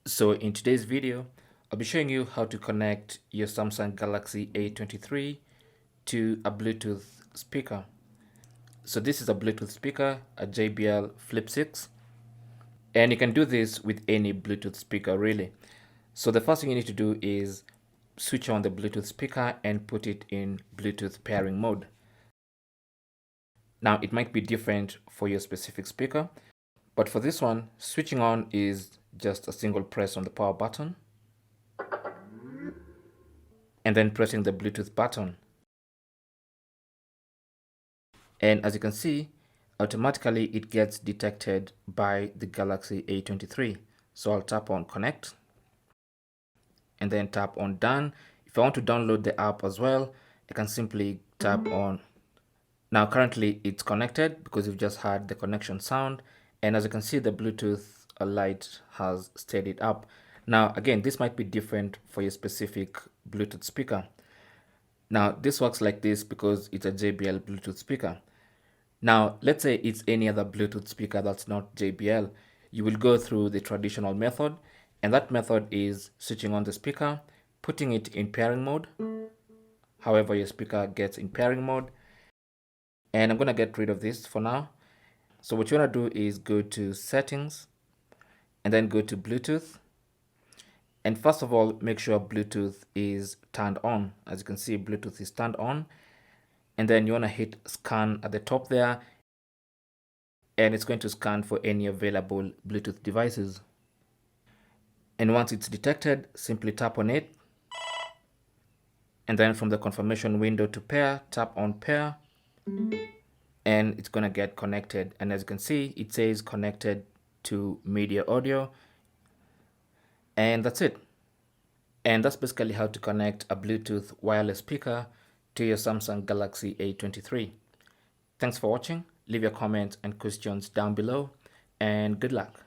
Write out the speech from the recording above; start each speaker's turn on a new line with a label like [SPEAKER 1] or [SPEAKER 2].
[SPEAKER 1] So in today's video, I'll be showing you how to connect your Samsung Galaxy A23 to a Bluetooth speaker. So this is a Bluetooth speaker, a JBL Flip 6, and you can do this with any Bluetooth speaker really. So the first thing you need to do is switch on the Bluetooth speaker and put it in Bluetooth pairing mode. Now it might be different for your specific speaker, but for this one, switching on is just a single press on the power button and then pressing the Bluetooth button. And as you can see, automatically it gets detected by the Galaxy A23. So I'll tap on connect and then tap on done. If I want to download the app as well, I can simply tap on. Now currently it's connected because you've just heard the connection sound, and as you can see, the Bluetooth light has steadied up. Now again, this might be different for your specific Bluetooth speaker. Now this works like this because it's a JBL Bluetooth speaker. Now let's say it's any other Bluetooth speaker that's not JBL. You will go through the traditional method, and that method is switching on the speaker, putting it in pairing mode, however your speaker gets in pairing mode. And I'm going to get rid of this for now. So what you want to do is go to settings and then go to Bluetooth. And first of all, make sure Bluetooth is turned on. As you can see, Bluetooth is turned on. And then you want to hit scan at the top there. And it's going to scan for any available Bluetooth devices. And once it's detected, simply tap on it. And then from the confirmation window to pair, tap on pair. And it's going to get connected. And as you can see, it says connected to media audio. And that's it. And that's basically how to connect a Bluetooth wireless speaker to your Samsung Galaxy A23. Thanks for watching. Leave your comments and questions down below, and good luck.